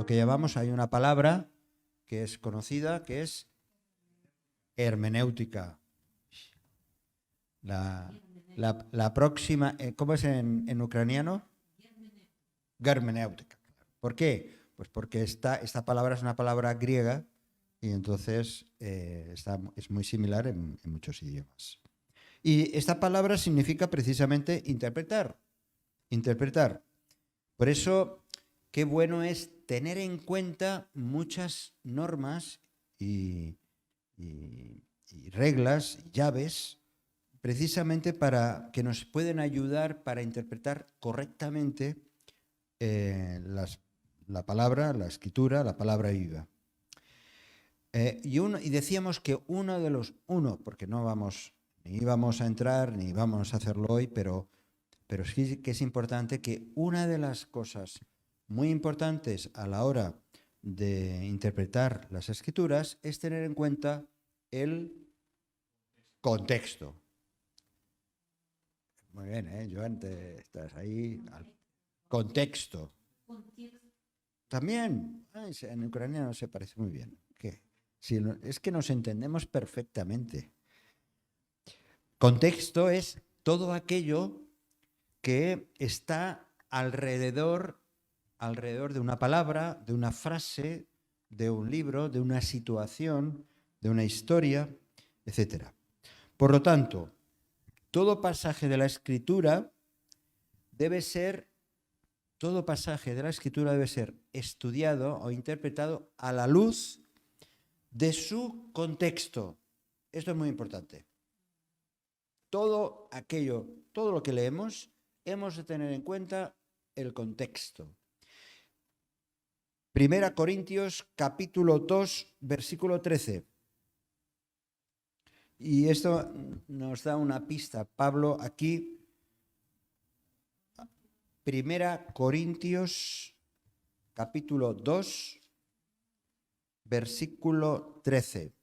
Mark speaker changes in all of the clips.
Speaker 1: que llamamos, hay una palabra que es conocida, que es hermenéutica. La próxima, ¿cómo es en ucraniano? Hermenéutica. ¿Por qué? Pues porque esta palabra es una palabra griega y entonces es muy similar en muchos idiomas. Y esta palabra significa precisamente interpretar. Interpretar. Por eso, qué bueno es tener en cuenta muchas normas y reglas, llaves, precisamente para que nos pueden ayudar para interpretar correctamente la palabra, la escritura, la palabra viva. Y decíamos que porque ni íbamos a entrar, ni vamos a hacerlo hoy, pero sí que es importante que una de las cosas muy importantes a la hora de interpretar las escrituras es tener en cuenta el contexto. Muy bien, Joan, estás ahí. Contexto. También, en ucraniano se parece muy bien. Es que nos entendemos perfectamente. Contexto es todo aquello que está alrededor de una palabra, de una frase, de un libro, de una situación, de una historia, etc. Por lo tanto, todo pasaje de la Escritura debe ser estudiado o interpretado a la luz de su contexto. Esto es muy importante. Todo lo que leemos, hemos de tener en cuenta el contexto. 1 Corintios capítulo 2, versículo 13. Y esto nos da una pista. Pablo aquí, 1 Corintios capítulo 2, versículo 13.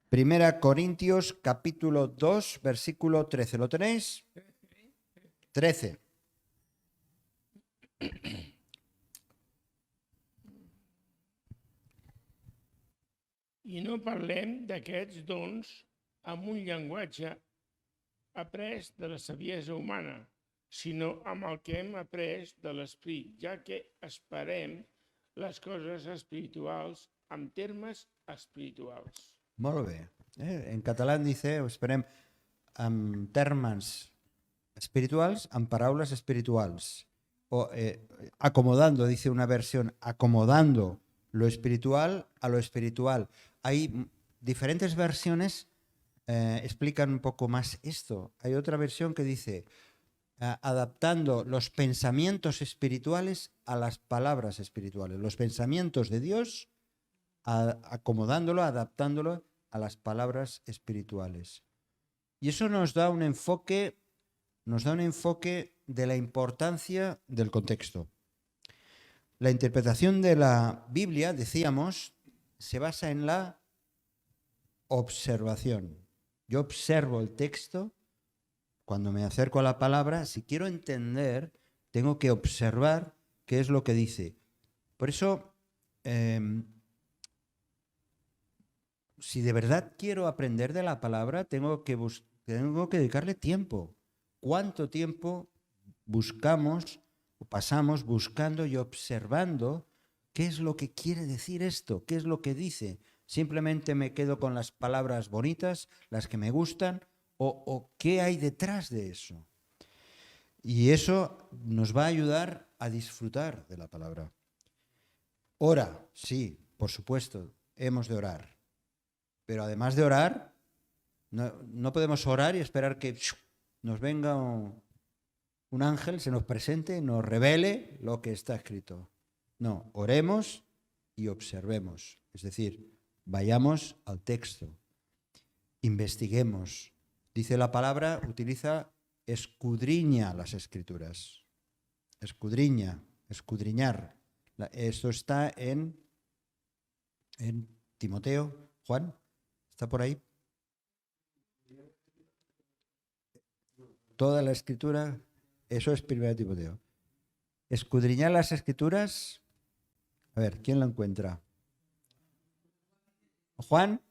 Speaker 1: Primera Corintios capítulo 2, versículo 13. ¿Lo tenéis? 13.
Speaker 2: I no parlem d'aquests dons amb un llenguatge après de la saviesa humana, sinó amb el que hem après de l'Esperit, ja que esperem les coses espirituals en termes espirituals.
Speaker 1: Molt bé. En catalán dice, esperem, en termes espirituals, en paraules espirituals. O acomodando, dice una versión, acomodando lo espiritual a lo espiritual. Hay diferentes versiones explican un poco más esto. Hay otra versión que dice adaptando los pensamientos espirituales a las palabras espirituales. Los pensamientos de Dios, acomodándolo, adaptándolo a las palabras espirituales. Y eso nos da un enfoque de la importancia del contexto. La interpretación de la Biblia, decíamos, se basa en la observación. Yo observo el texto, cuando me acerco a la palabra, si quiero entender, tengo que observar qué es lo que dice. Por eso, si de verdad quiero aprender de la palabra, tengo que dedicarle tiempo. ¿Cuánto tiempo buscamos o pasamos buscando y observando qué es lo que quiere decir esto? ¿Qué es lo que dice? Simplemente me quedo con las palabras bonitas, las que me gustan, o qué hay detrás de eso. Y eso nos va a ayudar a disfrutar de la palabra. Ora, sí, por supuesto, hemos de orar. Pero además de orar, no podemos orar y esperar que nos venga un ángel, se nos presente y nos revele lo que está escrito. No, oremos y observemos. Es decir, vayamos al texto, investiguemos. Dice la palabra, utiliza escudriña las escrituras. Escudriña, escudriñar. Esto está en En Timoteo, Juan, ¿está por ahí? Toda la escritura, eso es 1 Timoteo. Escudriñar las escrituras, a ver, ¿quién lo encuentra? Juan.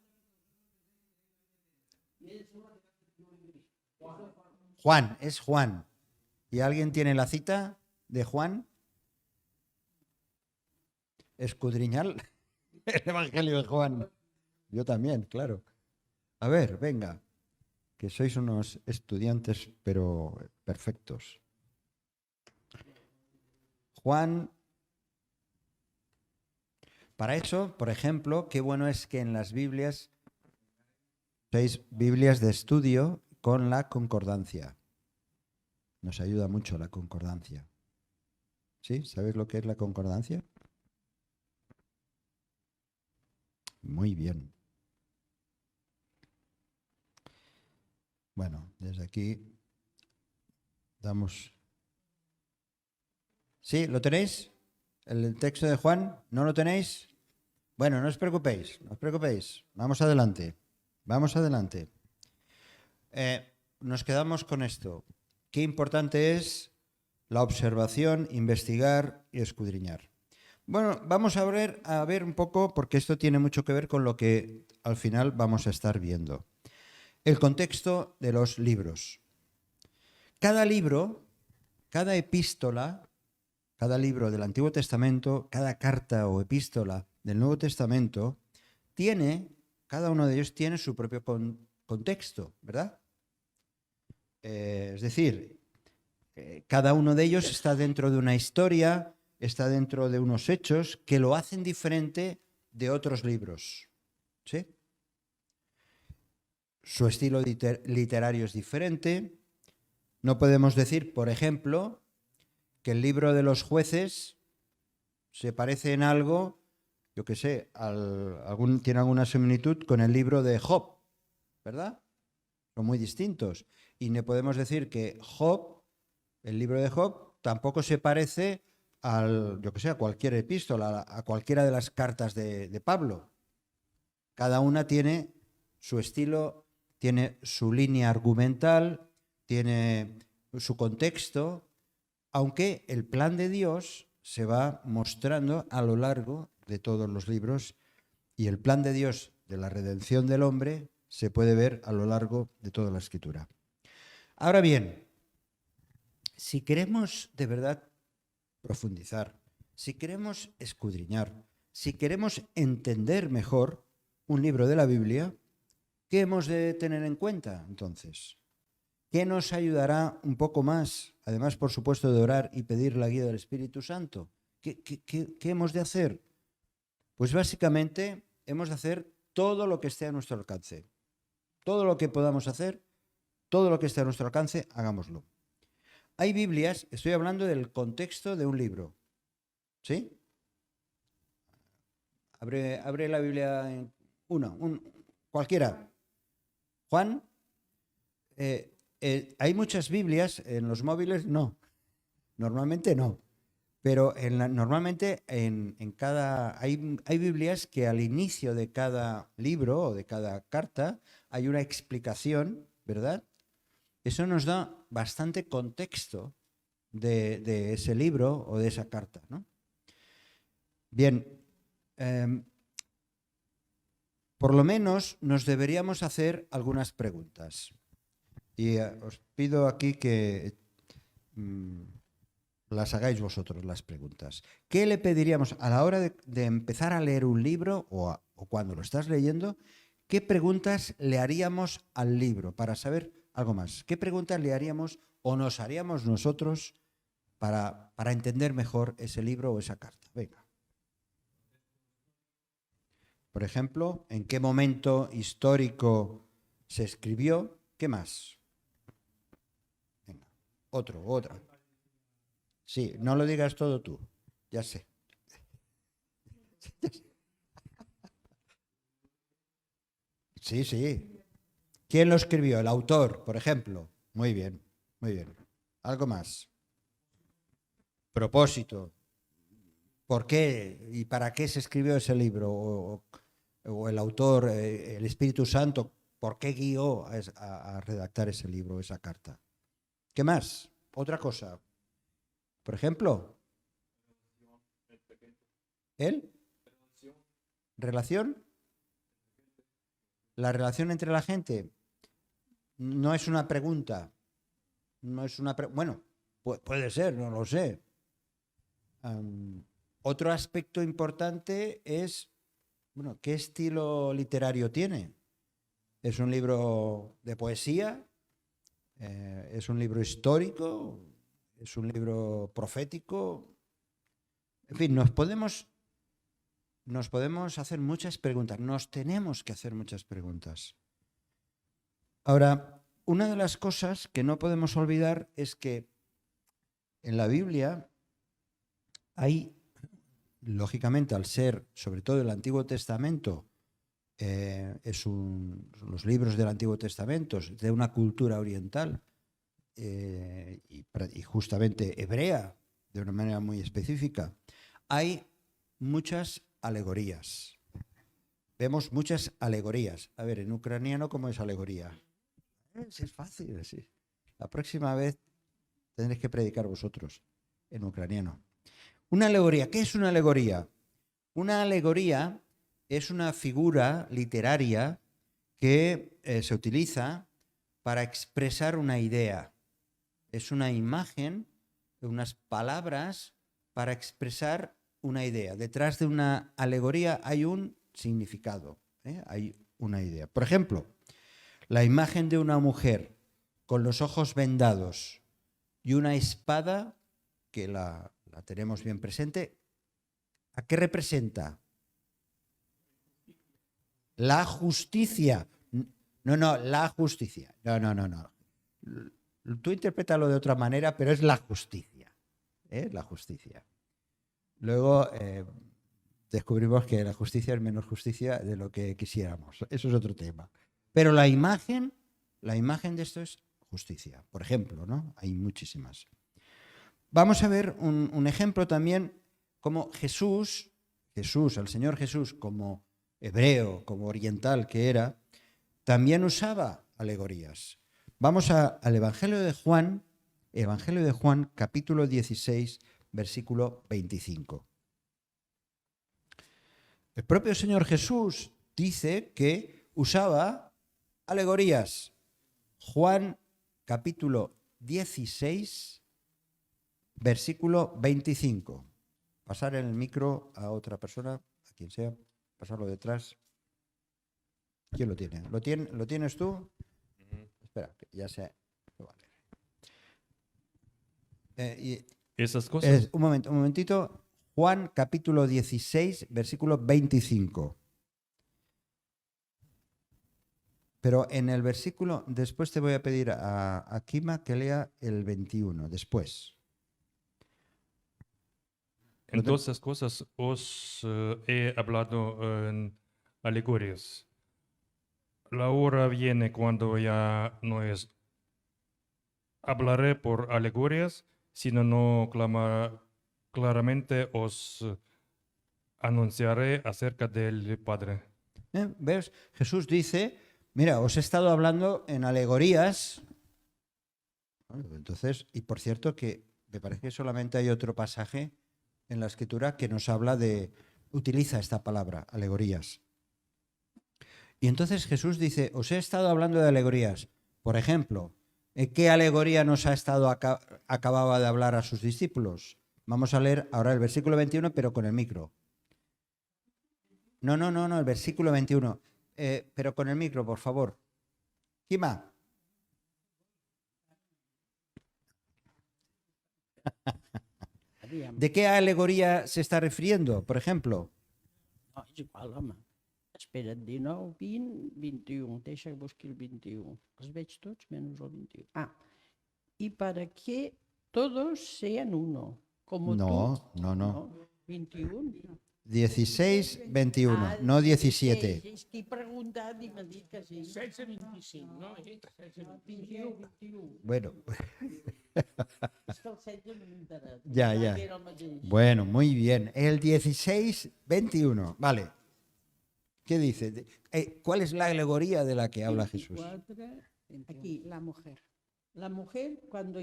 Speaker 1: Juan, es Juan. ¿Y alguien tiene la cita de Juan? Escudriñar el Evangelio de Juan. Yo también, claro. A ver, venga, que sois unos estudiantes, pero perfectos. Juan. Para eso, por ejemplo, qué bueno es que en las Biblias seis Biblias de estudio con la concordancia. Nos ayuda mucho la concordancia. ¿Sí? ¿Sabéis lo que es la concordancia? Muy bien. Bueno, desde aquí damos... ¿Sí? ¿Lo tenéis? ¿El texto de Juan? ¿No lo tenéis? Bueno, no os preocupéis, no os preocupéis. Vamos adelante. Vamos adelante. Nos quedamos con esto. Qué importante es la observación, investigar y escudriñar. Bueno, vamos a ver un poco, porque esto tiene mucho que ver con lo que al final vamos a estar viendo. El contexto de los libros. Cada libro, cada epístola, cada libro del Antiguo Testamento, cada carta o epístola del Nuevo Testamento, cada uno de ellos tiene su propio contexto, ¿verdad? Es decir, cada uno de ellos está dentro de una historia, está dentro de unos hechos que lo hacen diferente de otros libros. ¿Sí? Su estilo literario es diferente. No podemos decir, por ejemplo, que el libro de los jueces se parece en algo, yo qué sé, tiene alguna similitud con el libro de Job, ¿verdad? Son muy distintos. Y no podemos decir que Job, el libro de Job, tampoco se parece yo que sé, a cualquier epístola, a cualquiera de las cartas de Pablo. Cada una tiene su estilo, tiene su línea argumental, tiene su contexto, aunque el plan de Dios se va mostrando a lo largo de todos los libros y el plan de Dios de la redención del hombre se puede ver a lo largo de toda la Escritura. Ahora bien, si queremos de verdad profundizar, si queremos escudriñar, si queremos entender mejor un libro de la Biblia, ¿qué hemos de tener en cuenta entonces? ¿Qué nos ayudará un poco más? Además, por supuesto, de orar y pedir la guía del Espíritu Santo. ¿Qué hemos de hacer? Pues básicamente hemos de hacer todo lo que esté a nuestro alcance. Todo lo que podamos hacer, todo lo que esté a nuestro alcance, hagámoslo. Hay Biblias, estoy hablando del contexto de un libro. ¿Sí? Abre la Biblia en cualquiera. Juan, hay muchas Biblias en los móviles, no. Normalmente no. Pero normalmente hay Biblias que al inicio de cada libro o de cada carta hay una explicación, ¿verdad? Eso nos da bastante contexto de ese libro o de esa carta, ¿no? Bien, por lo menos nos deberíamos hacer algunas preguntas. Y os pido aquí que las hagáis vosotros las preguntas. ¿Qué le pediríamos a la hora de empezar a leer un libro o cuando lo estás leyendo? ¿Qué preguntas le haríamos al libro para saber algo más? ¿Qué preguntas le haríamos o nos haríamos nosotros para entender mejor ese libro o esa carta? Venga. Por ejemplo, ¿en qué momento histórico se escribió? ¿Qué más? Venga, otra. Sí, no lo digas todo tú, ya sé. Sí. ¿Quién lo escribió? El autor, por ejemplo. Muy bien. ¿Algo más? Propósito. ¿Por qué y para qué se escribió ese libro? o el autor, el Espíritu Santo, por qué guió a redactar ese libro, esa carta. ¿Qué más? Otra cosa. Por ejemplo, ¿el? ¿Relación? La relación entre la gente no es una pregunta. No es una bueno, puede ser, no lo sé. Otro aspecto importante es, bueno, ¿qué estilo literario tiene? ¿Es un libro de poesía? ¿Es un libro histórico? ¿Es un libro profético? En fin, nos podemos hacer muchas preguntas, nos tenemos que hacer muchas preguntas. Ahora, una de las cosas que no podemos olvidar es que en la Biblia hay, lógicamente, al ser, sobre todo el Antiguo Testamento, los libros del Antiguo Testamento, de una cultura oriental y justamente hebrea, de una manera muy específica, hay muchas alegorías. Vemos muchas alegorías. A ver, en ucraniano, ¿cómo es alegoría? Es fácil, sí. La próxima vez tendréis que predicar vosotros en ucraniano. Una alegoría. ¿Qué es una alegoría? Una alegoría es una figura literaria que se utiliza para expresar una idea. Es una imagen, unas palabras para expresar una idea. Detrás de una alegoría hay un significado, hay una idea. Por ejemplo, la imagen de una mujer con los ojos vendados y una espada, que la tenemos bien presente, ¿a qué representa? La justicia. No, la justicia. No. Tú interprétalo de otra manera, pero es la justicia. La justicia. Luego descubrimos que la justicia es menos justicia de lo que quisiéramos. Eso es otro tema. Pero la imagen de esto es justicia. Por ejemplo, ¿no? Hay muchísimas. Vamos a ver un ejemplo también como Jesús, el Señor Jesús, como hebreo, como oriental que era, también usaba alegorías. Vamos al Evangelio de Juan, capítulo 16, versículo 25. El propio Señor Jesús dice que usaba alegorías. Juan, capítulo 16, versículo 25. Pasar el micro a otra persona, a quien sea, pasarlo detrás. ¿Quién lo tiene? ¿Lo tienes tú? Espera, que ya sé. Vale.
Speaker 3: Esas cosas.
Speaker 1: Un momentito. Juan capítulo 16, versículo 25. Pero en el versículo, después te voy a pedir a Kima que lea el 21, después.
Speaker 3: En todas esas cosas os he hablado en alegorías. La hora viene cuando ya no es hablaré por alegorías, sino no claramente os anunciaré acerca del Padre.
Speaker 1: ¿Ves? Jesús dice, mira, os he estado hablando en alegorías. Bueno, entonces, y por cierto que me parece que solamente hay otro pasaje en la Escritura que nos habla utiliza esta palabra, alegorías. Y entonces Jesús dice, os he estado hablando de alegorías. Por ejemplo, ¿qué alegoría nos ha estado acababa de hablar a sus discípulos? Vamos a leer ahora el versículo 21, pero con el micro. No, el versículo 21. Pero con el micro, por favor. Kima. ¿De qué alegoría se está refiriendo, por ejemplo?
Speaker 4: No, és igual, home. Espera't, 19, 20, 21. Deixa que busqui el 21. Els veig tots menys el 21. Ah, y para que todos sean uno, como tú.
Speaker 1: No.
Speaker 4: 21.
Speaker 1: 16, 21, no 17.
Speaker 4: És que he preguntat i m'ha dit que sí.
Speaker 2: 16, 25, no?
Speaker 4: 21.
Speaker 1: Bueno.
Speaker 4: És que el 16 no m'interessa.
Speaker 1: Ya. Bueno, muy bien. El 16, 21. Vale. ¿Qué dice? ¿Cuál es la alegoría de la que habla Jesús?
Speaker 4: 24, aquí,
Speaker 5: La mujer.
Speaker 4: la mujer cuando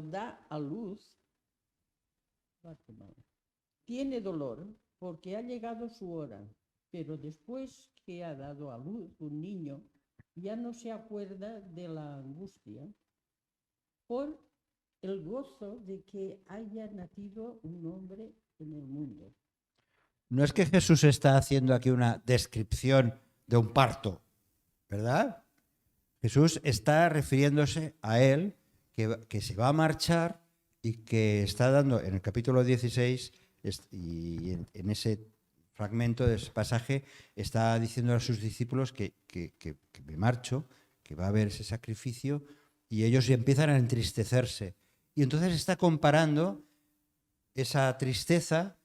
Speaker 4: da a luz, tiene dolor porque ha llegado su hora, pero después que ha dado a luz un niño, ya no se acuerda de la angustia por el gozo de que haya nacido un hombre en el mundo.
Speaker 1: No es que Jesús está haciendo aquí una descripción de un parto, ¿verdad? Jesús está refiriéndose a él, que se va a marchar y que está dando, en el capítulo 16, y en ese fragmento de ese pasaje, está diciendo a sus discípulos que me marcho, que va a haber ese sacrificio, y ellos empiezan a entristecerse. Y entonces está comparando esa tristeza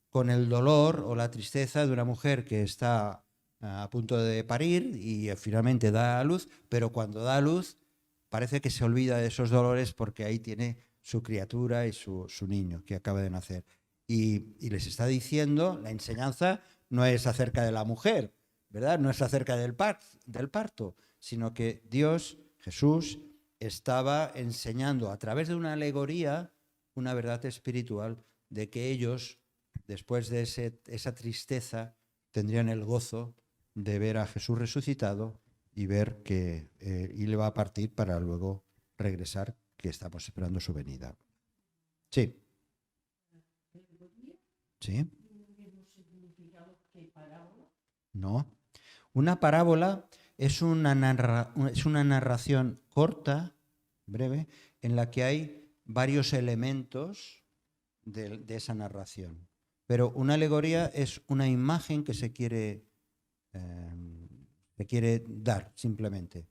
Speaker 1: con el dolor o la tristeza de una mujer que está a punto de parir y finalmente da a luz, pero cuando da a luz parece que se olvida de esos dolores porque ahí tiene su criatura y su niño que acaba de nacer. Y les está diciendo, la enseñanza no es acerca de la mujer, ¿verdad? No es acerca del parto, sino que Dios, Jesús, estaba enseñando a través de una alegoría una verdad espiritual de que ellos, después de esa tristeza, tendrían el gozo de ver a Jesús resucitado y ver que y le va a partir para luego regresar, que estamos esperando su venida. Sí. ¿Sí? No. Una parábola es una narración corta, breve, en la que hay varios elementos de esa narración. Pero una alegoría es una imagen que se quiere dar, simplemente.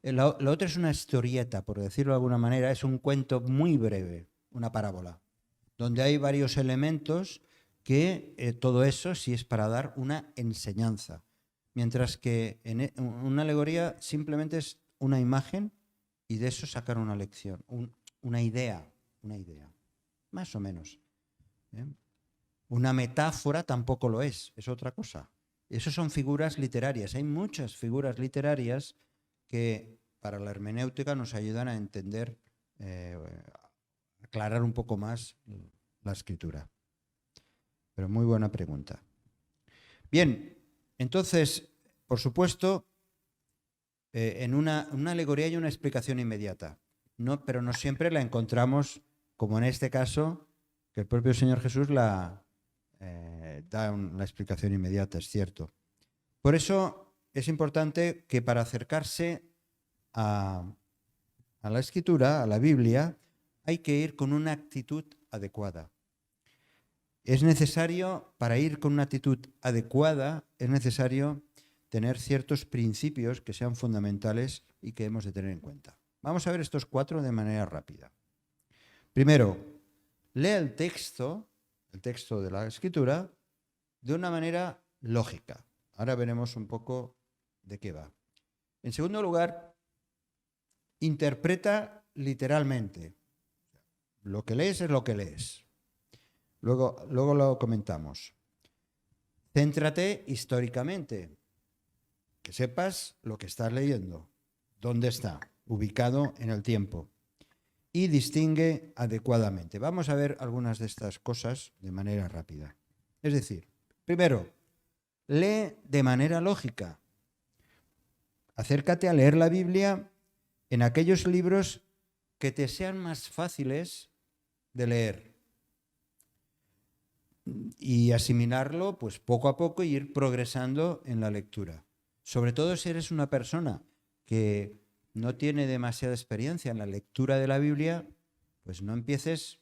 Speaker 1: La otra es una historieta, por decirlo de alguna manera, es un cuento muy breve, una parábola, donde hay varios elementos que todo eso sí es para dar una enseñanza. Mientras que en una alegoría simplemente es una imagen y de eso sacar una lección, una idea, más o menos. Una metáfora tampoco lo es otra cosa. Eso son figuras literarias. Hay muchas figuras literarias que para la hermenéutica nos ayudan a entender, aclarar un poco más la escritura. Pero muy buena pregunta. Bien, entonces, por supuesto, en una alegoría hay una explicación inmediata, ¿no? Pero no siempre la encontramos, como en este caso, que el propio Señor Jesús da la explicación inmediata, es cierto. Por eso es importante que para acercarse a la Escritura, a la Biblia, hay que ir con una actitud adecuada. Es necesario, para ir con una actitud adecuada, es necesario tener ciertos principios que sean fundamentales y que hemos de tener en cuenta. Vamos a ver estos 4 de manera rápida. Primero, lea el texto de la Escritura, de una manera lógica. Ahora veremos un poco de qué va. En segundo lugar, interpreta literalmente. Lo que lees es lo que lees. Luego lo comentamos. Céntrate históricamente. Que sepas lo que estás leyendo, dónde está, ubicado en el tiempo. Y distingue adecuadamente. Vamos a ver algunas de estas cosas de manera rápida. Es decir, primero, lee de manera lógica. Acércate a leer la Biblia en aquellos libros que te sean más fáciles de leer y asimilarlo pues poco a poco y ir progresando en la lectura. Sobre todo si eres una persona que no tiene demasiada experiencia en la lectura de la Biblia, pues no empieces,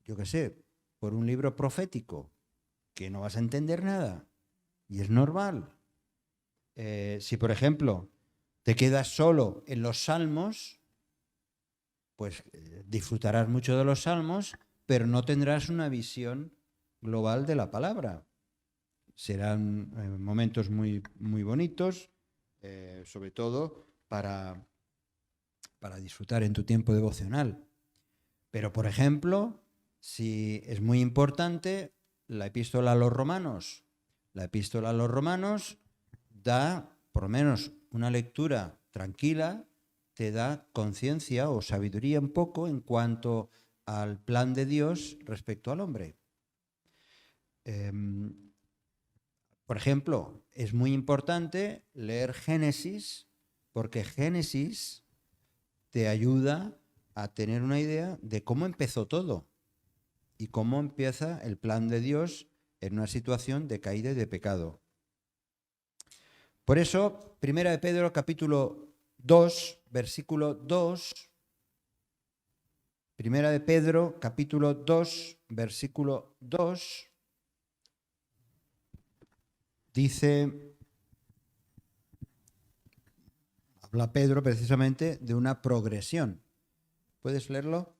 Speaker 1: yo qué sé, por un libro profético, que no vas a entender nada. Y es normal. Si, por ejemplo, te quedas solo en los salmos, pues disfrutarás mucho de los salmos, pero no tendrás una visión global de la palabra. Serán momentos muy, muy bonitos, sobre todo para disfrutar en tu tiempo devocional. Pero, por ejemplo, si es muy importante la epístola a los Romanos. La epístola a los Romanos da, por lo menos, una lectura tranquila, te da conciencia o sabiduría un poco en cuanto al plan de Dios respecto al hombre. Por ejemplo, es muy importante leer Génesis, porque Génesis te ayuda a tener una idea de cómo empezó todo y cómo empieza el plan de Dios en una situación de caída y de pecado. Por eso, 1 de Pedro capítulo 2, versículo 2, 1 de Pedro capítulo 2, versículo 2, dice, habla Pedro precisamente de una progresión. ¿Puedes leerlo?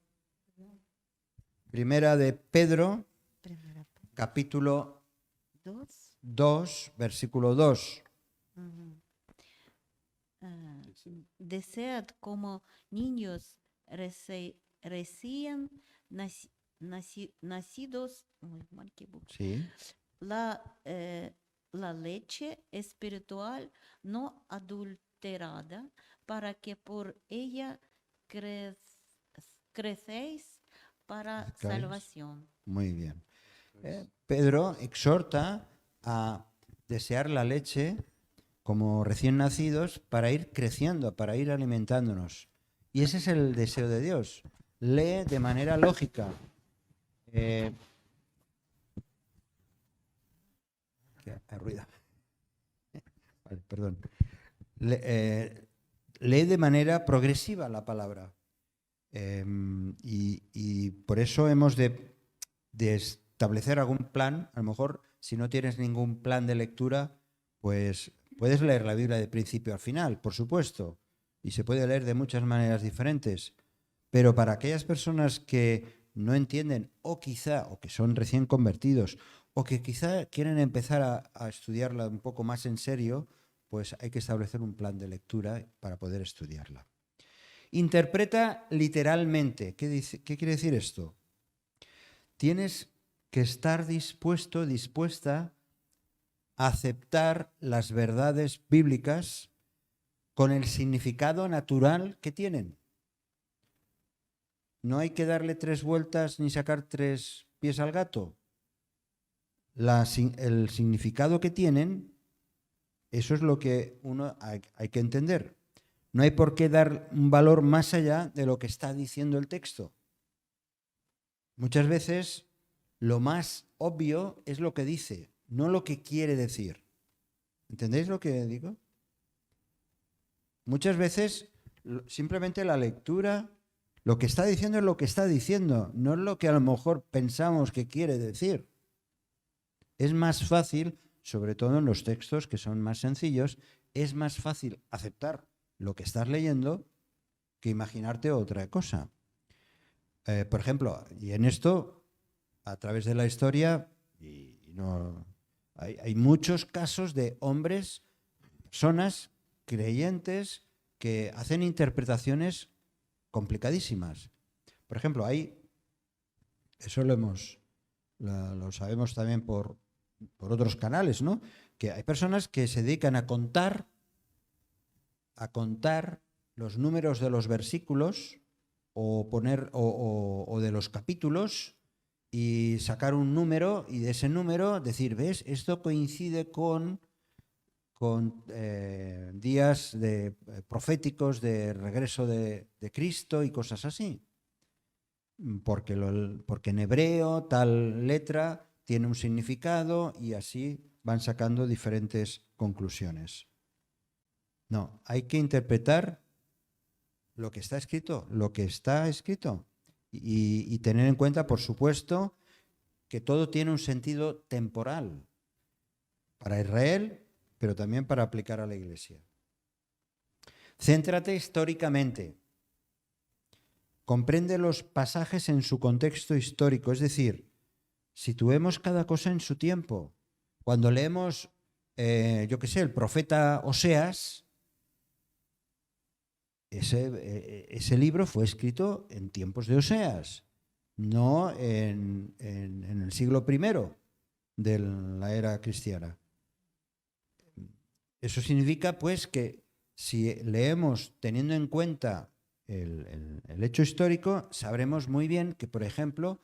Speaker 1: Primera de Pedro,
Speaker 5: Primera
Speaker 1: capítulo
Speaker 5: 2.
Speaker 1: 2, versículo 2.
Speaker 5: Desead como niños recién nacidos
Speaker 1: Sí.
Speaker 5: la leche espiritual no adulterada, para que por ella crecéis para
Speaker 1: ¿Crecéis?
Speaker 5: salvación.
Speaker 1: Muy bien. Pedro exhorta a desear la leche como recién nacidos para ir creciendo, para ir alimentándonos. Y ese es el deseo de Dios. Lee de manera lógica. ¿Qué ruido? Vale, perdón. Lee de manera progresiva la palabra. Y por eso hemos de establecer algún plan. A lo mejor, si no tienes ningún plan de lectura, pues puedes leer la Biblia de principio a final, por supuesto, y se puede leer de muchas maneras diferentes. Pero para aquellas personas que no entienden, o que son recién convertidos, o que quizá quieren empezar a estudiarla un poco más en serio, pues hay que establecer un plan de lectura para poder estudiarla. Interpreta literalmente. ¿Qué quiere decir esto? Tienes que estar dispuesta a aceptar las verdades bíblicas con el significado natural que tienen. No hay que darle 3 vueltas ni sacar 3 pies al gato. El significado que tienen, eso es lo que uno hay que entender. No hay por qué dar un valor más allá de lo que está diciendo el texto. Muchas veces lo más obvio es lo que dice, no lo que quiere decir. ¿Entendéis lo que digo? Muchas veces simplemente la lectura, lo que está diciendo es lo que está diciendo, no es lo que a lo mejor pensamos que quiere decir. Es más fácil, sobre todo en los textos que son más sencillos, es más fácil aceptar lo que estás leyendo que imaginarte otra cosa. Por ejemplo, y en esto, a través de la historia, hay muchos casos de hombres, personas creyentes que hacen interpretaciones complicadísimas. Por ejemplo, eso lo sabemos también por otros canales, ¿no? Que hay personas que se dedican a contar los números de los versículos o de los capítulos y sacar un número y de ese número decir, ¿ves? Esto coincide con días proféticos de regreso de Cristo y cosas así. Porque en hebreo tal letra tiene un significado y así van sacando diferentes conclusiones. No, hay que interpretar lo que está escrito, y tener en cuenta, por supuesto, que todo tiene un sentido temporal para Israel, pero también para aplicar a la Iglesia. Céntrate históricamente. Comprende los pasajes en su contexto histórico, es decir, situemos cada cosa en su tiempo. Cuando leemos, el profeta Oseas, ese libro fue escrito en tiempos de Oseas, no en el siglo I. de la era cristiana. Eso significa, pues, que si leemos teniendo en cuenta el hecho histórico, sabremos muy bien que, por ejemplo,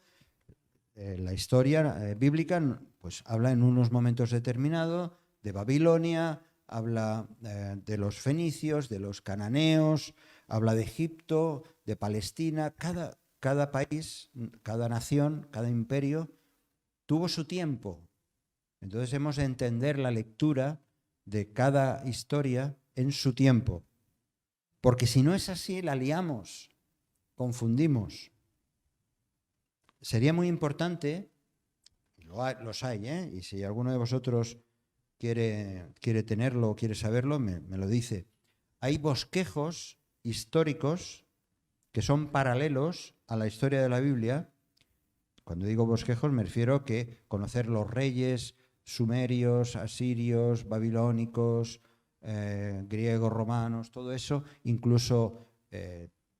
Speaker 1: la historia bíblica pues, habla en unos momentos determinados de Babilonia, habla de los fenicios, de los cananeos, habla de Egipto, de Palestina. Cada país, cada nación, cada imperio tuvo su tiempo. Entonces hemos de entender la lectura de cada historia en su tiempo. Porque si no es así, la liamos, confundimos. Sería muy importante, los hay, y si alguno de vosotros quiere tenerlo o quiere saberlo, me lo dice. Hay bosquejos históricos que son paralelos a la historia de la Biblia. Cuando digo bosquejos me refiero a que conocer los reyes sumerios, asirios, babilónicos, griegos, romanos, todo eso, incluso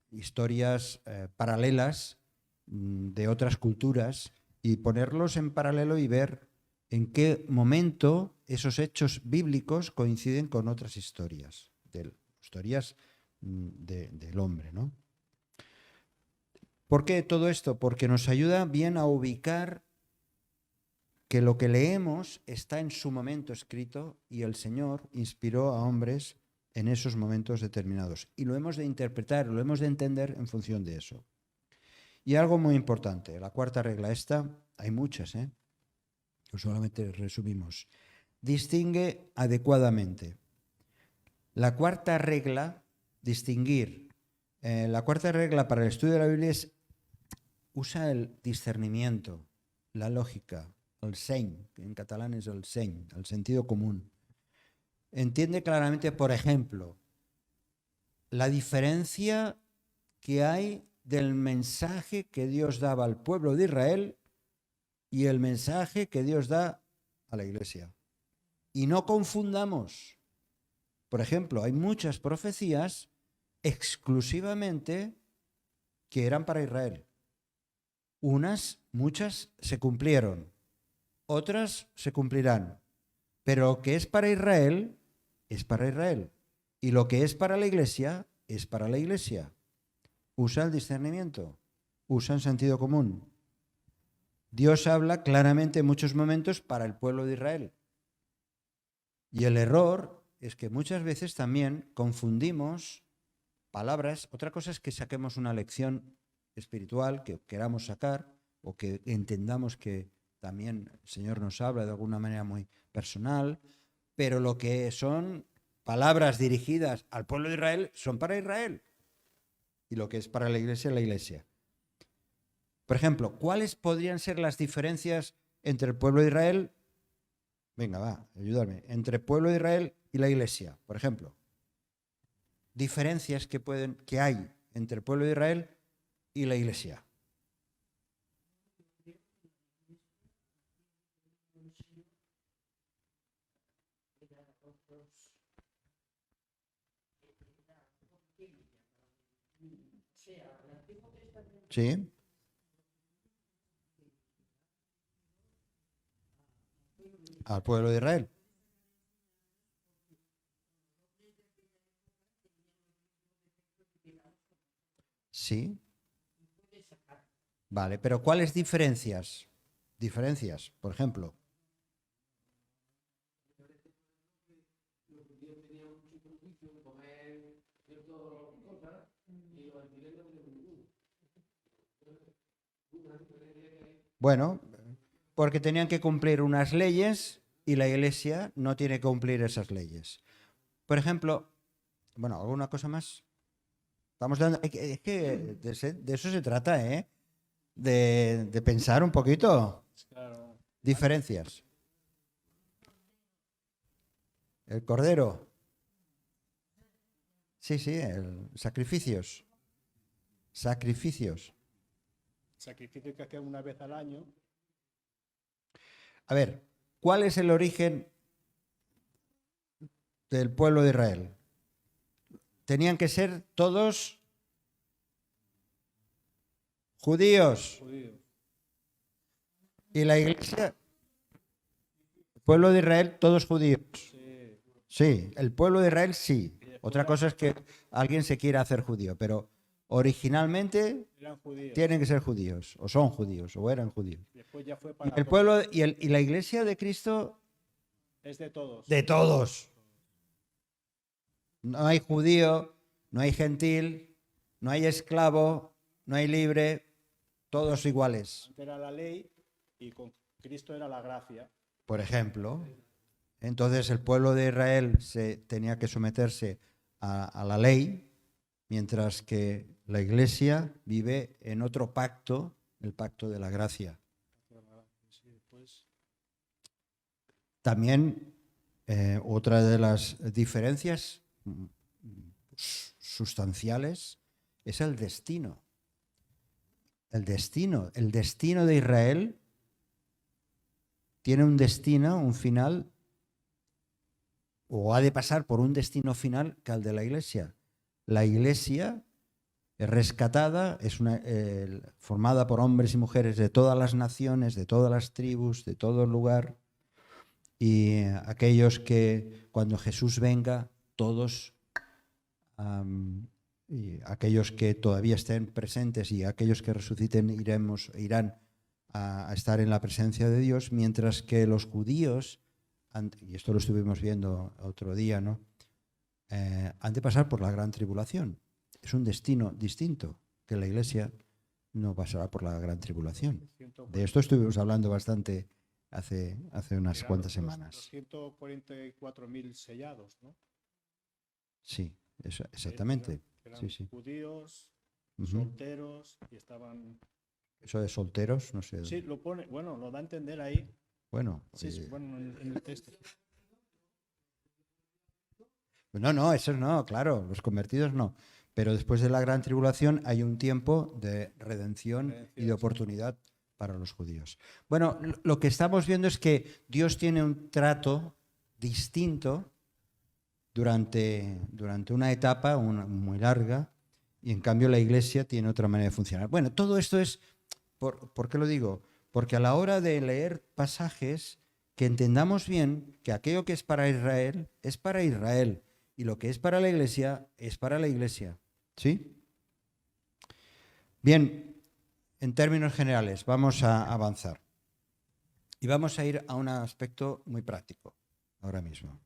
Speaker 1: historias paralelas de otras culturas, y ponerlos en paralelo y ver en qué momento esos hechos bíblicos coinciden con otras historias, del hombre, ¿no? ¿Por qué todo esto? Porque nos ayuda bien a ubicar que lo que leemos está en su momento escrito y el Señor inspiró a hombres en esos momentos determinados. Y lo hemos de interpretar, lo hemos de entender en función de eso. Y algo muy importante, la cuarta regla, esta, hay muchas, solamente resumimos. Distingue adecuadamente. La cuarta regla, distinguir. La cuarta regla para el estudio de la Biblia es, usa el discernimiento, la lógica, el seny, que en catalán es el seny, el sentido común. Entiende claramente, por ejemplo, la diferencia que hay del mensaje que Dios daba al pueblo de Israel y el mensaje que Dios da a la iglesia. Y no confundamos. Por ejemplo, hay muchas profecías exclusivamente que eran para Israel. Muchas se cumplieron, otras se cumplirán. Pero lo que es para Israel, es para Israel. Y lo que es para la iglesia, es para la iglesia. Usa el discernimiento, usa el sentido común. Dios habla claramente en muchos momentos para el pueblo de Israel. Y el error es que muchas veces también confundimos palabras. Otra cosa es que saquemos una lección espiritual que queramos sacar o que entendamos que también el Señor nos habla de alguna manera muy personal, pero lo que son palabras dirigidas al pueblo de Israel son para Israel. Y lo que es para la iglesia, la iglesia. Por ejemplo, ¿cuáles podrían ser las diferencias entre el pueblo de Israel? Venga, va, ayúdame. Entre el pueblo de Israel y la iglesia, por ejemplo. Diferencias que hay entre el pueblo de Israel y la iglesia. Sí. Al pueblo de Israel. Sí. Vale, pero ¿cuáles diferencias? Diferencias, por ejemplo. Bueno, porque tenían que cumplir unas leyes y la iglesia no tiene que cumplir esas leyes. Por ejemplo, bueno, ¿alguna cosa más? Estamos dando, es que de eso se trata, de pensar un poquito.
Speaker 2: Claro.
Speaker 1: Diferencias. El cordero. Sí, sacrificios. Sacrificios.
Speaker 6: Sacrificio que hacían una vez al año.
Speaker 1: A ver, ¿cuál es el origen del pueblo de Israel? Tenían que ser todos judíos. Y la iglesia, El pueblo de Israel, todos judíos. Sí, el pueblo de Israel sí. Otra cosa es que alguien se quiera hacer judío, pero originalmente
Speaker 6: Eran judíos.
Speaker 1: tienen que ser judíos, o son judíos, o eran judíos.
Speaker 6: Después ya fue
Speaker 1: Y
Speaker 6: para
Speaker 1: el pueblo y la iglesia de Cristo,
Speaker 6: Es de todos.
Speaker 1: de todos. No hay judío, no hay gentil, no hay esclavo, no hay libre, todos iguales.
Speaker 6: Antes era la ley y con Cristo era la gracia.
Speaker 1: Por ejemplo. Entonces el pueblo de Israel tenía que someterse a la ley, mientras que la iglesia vive en otro pacto, el pacto de la gracia. También otra de las diferencias sustanciales es el destino. El destino de Israel tiene un destino, un final, o ha de pasar por un destino final que el de la iglesia. La iglesia es rescatada, es formada por hombres y mujeres de todas las naciones, de todas las tribus, de todo lugar, y aquellos que cuando Jesús venga, todos, y aquellos que todavía estén presentes y aquellos que resuciten irán a estar en la presencia de Dios, mientras que los judíos, y esto lo estuvimos viendo otro día, ¿no? Han de pasar por la gran tribulación. Es un destino distinto, que la iglesia no pasará por la gran tribulación. De esto estuvimos hablando bastante hace unas
Speaker 6: Eran
Speaker 1: cuantas
Speaker 6: los
Speaker 1: semanas.
Speaker 6: 144.000 sellados, ¿no?
Speaker 1: Sí, exactamente.
Speaker 6: Eran
Speaker 1: Sí, sí.
Speaker 6: judíos,
Speaker 1: Ujú.
Speaker 6: solteros y estaban...
Speaker 1: Eso de solteros, no sé.
Speaker 6: Sí, lo pone, bueno, lo da a entender ahí.
Speaker 1: Bueno,
Speaker 6: Sí, sí, bueno, en el texto.
Speaker 1: no, esos no, claro, los convertidos no. Pero después de la gran tribulación hay un tiempo de redención y de oportunidad para los judíos. Bueno, lo que estamos viendo es que Dios tiene un trato distinto durante una etapa muy larga, y en cambio la iglesia tiene otra manera de funcionar. Bueno, todo esto es, ¿por qué lo digo? Porque a la hora de leer pasajes, que entendamos bien que aquello que es para Israel, y lo que es para la iglesia, es para la iglesia. ¿Sí? Bien, en términos generales, vamos a avanzar. Y vamos a ir a un aspecto muy práctico, ahora mismo.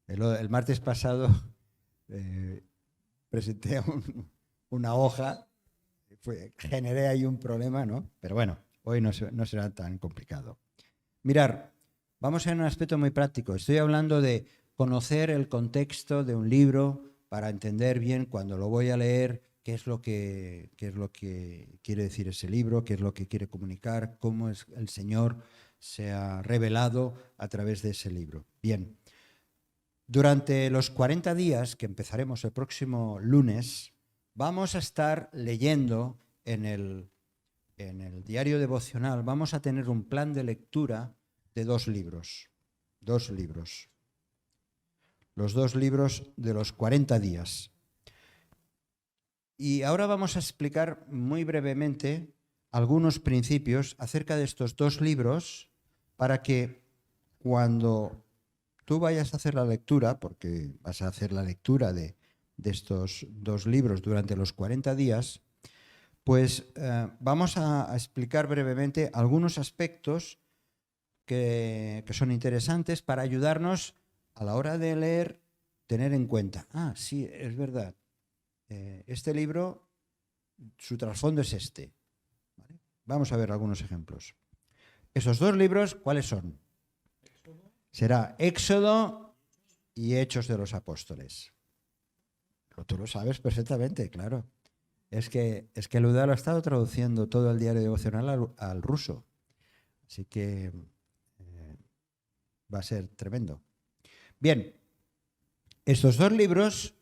Speaker 1: El martes pasado presenté una hoja, generé ahí un problema, ¿no? Pero bueno, hoy no será tan complicado. Mirar, vamos a ir a un aspecto muy práctico. Estoy hablando de conocer el contexto de un libro para entender bien cuando lo voy a leer qué es lo que quiere decir ese libro, qué es lo que quiere comunicar, cómo es el Señor se ha revelado a través de ese libro. Bien, durante los 40 días que empezaremos el próximo lunes, vamos a estar leyendo en el diario devocional, vamos a tener un plan de lectura de 2 libros. 2 libros. Los 2 libros de los 40 días. Y ahora vamos a explicar muy brevemente algunos principios acerca de estos 2 libros para que cuando tú vayas a hacer la lectura, porque vas a hacer la lectura de estos 2 libros durante los 40 días, pues vamos a explicar brevemente algunos aspectos que son interesantes para ayudarnos a la hora de leer, tener en cuenta. Sí, es verdad. Este libro, su trasfondo es este. ¿Vale? Vamos a ver algunos ejemplos. Esos 2 libros, ¿cuáles son? Será Éxodo y Hechos de los Apóstoles. Pero tú lo sabes perfectamente, claro. Es que Luda lo ha estado traduciendo todo el diario devocional al ruso. Así que va a ser tremendo. Bien, estos 2 libros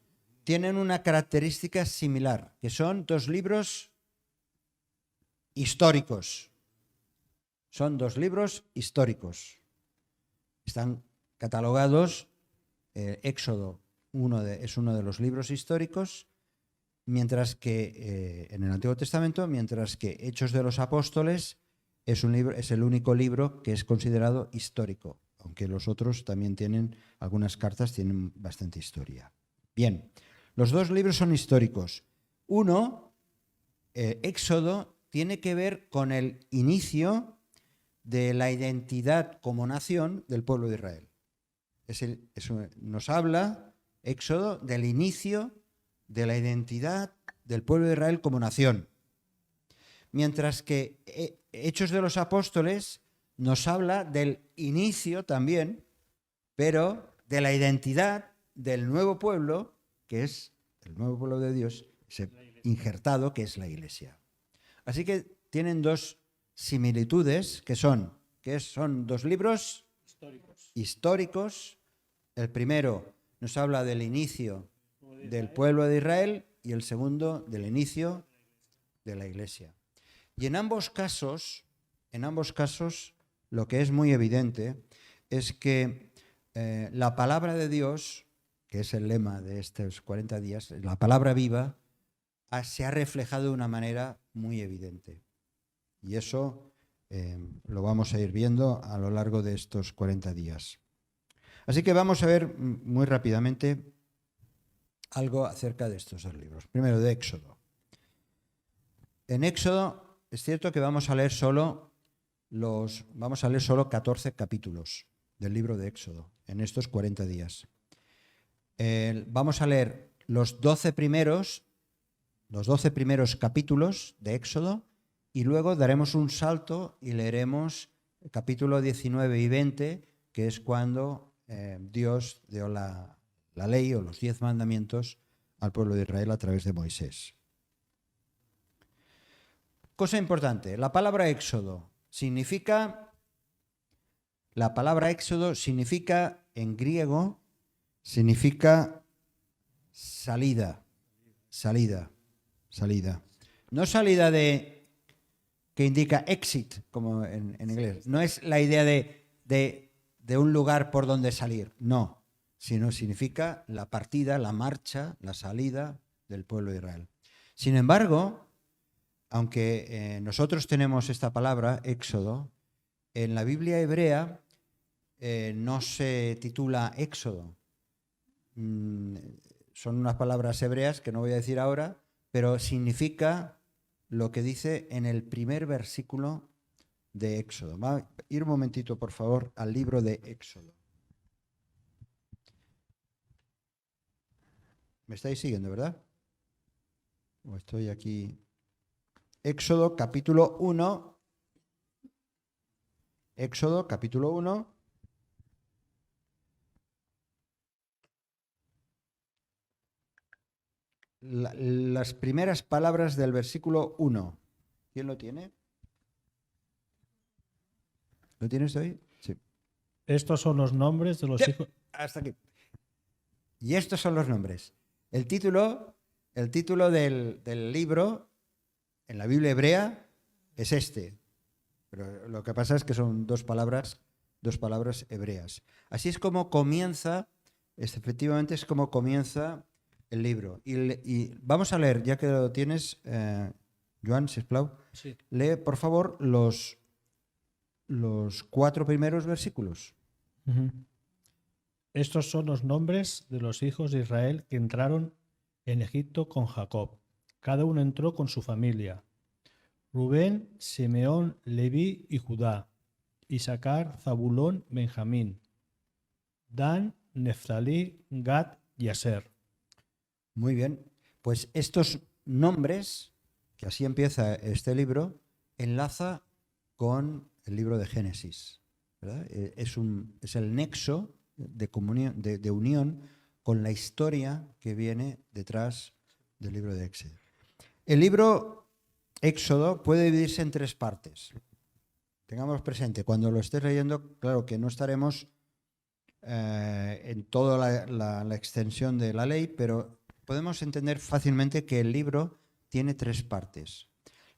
Speaker 1: tienen una característica similar, que son 2 libros históricos. Son 2 libros históricos. Están catalogados, Éxodo es uno de los libros históricos, mientras que en el Antiguo Testamento, mientras que Hechos de los Apóstoles es el único libro que es considerado histórico. aunque los otros también tienen, algunas cartas tienen bastante historia. Bien, los dos libros son históricos. Uno, Éxodo, tiene que ver con el inicio de la identidad como nación del pueblo de Israel. Nos habla, Éxodo, del inicio de la identidad del pueblo de Israel como nación. Mientras que Hechos de los Apóstoles nos habla del inicio también, pero de la identidad del nuevo pueblo, que es el nuevo pueblo de Dios, ese injertado que es la Iglesia. Así que tienen dos similitudes que son dos libros históricos. El primero nos habla del inicio del pueblo de Israel y el segundo del inicio de la Iglesia. Y en ambos casos, lo que es muy evidente es que la palabra de Dios, que es el lema de estos 40 días, la palabra viva, se ha reflejado de una manera muy evidente. Y eso lo vamos a ir viendo a lo largo de estos 40 días. Así que vamos a ver muy rápidamente algo acerca de estos dos libros. Primero, de Éxodo. En Éxodo es cierto que vamos a leer solo 14 capítulos del libro de Éxodo en estos 40 días. Vamos a leer los 12 primeros capítulos de Éxodo y luego daremos un salto y leeremos el capítulo 19 y 20, que es cuando Dios dio la ley o los 10 mandamientos al pueblo de Israel a través de Moisés. Cosa importante, la palabra Éxodo significa en griego, significa salida. No salida que indica exit, como en inglés. No es la idea de un lugar por donde salir, no, sino significa la partida, la marcha, la salida del pueblo de Israel. Sin embargo, aunque nosotros tenemos esta palabra, Éxodo, en la Biblia hebrea no se titula Éxodo. Son unas palabras hebreas que no voy a decir ahora, pero significa lo que dice en el primer versículo de Éxodo. Va a ir un momentito, por favor, al libro de Éxodo. ¿Me estáis siguiendo, verdad? ¿O estoy aquí? Éxodo capítulo 1. Éxodo capítulo 1. Las primeras palabras del versículo 1. ¿Quién lo tiene? ¿Lo tienes ahí? Sí.
Speaker 6: Estos son los nombres de los
Speaker 1: Sí,
Speaker 6: hijos.
Speaker 1: hasta aquí. Y estos son los nombres. El título del libro en la Biblia hebrea es este. Pero lo que pasa es que son dos palabras hebreas. Así es como comienza, efectivamente es como comienza el libro. Y vamos a leer, ya que lo tienes, Joan, sisplau,
Speaker 6: Sí.
Speaker 1: lee por favor los 4 primeros versículos.
Speaker 6: Ujú. Estos son los nombres de los hijos de Israel que entraron en Egipto con Jacob. Cada uno entró con su familia. Rubén, Simeón, Leví y Judá. Isaacar, Zabulón, Benjamín. Dan, Neftalí, Gad y Aser.
Speaker 1: Muy bien. Pues estos nombres, que así empieza este libro, enlaza con el libro de Génesis, ¿verdad? Es el nexo de comunión, de unión con la historia que viene detrás del libro de Éxodo. El libro Éxodo puede dividirse en 3 partes. Tengamos presente, cuando lo estés leyendo, claro que no estaremos en toda la extensión de la ley, pero podemos entender fácilmente que el libro tiene 3 partes.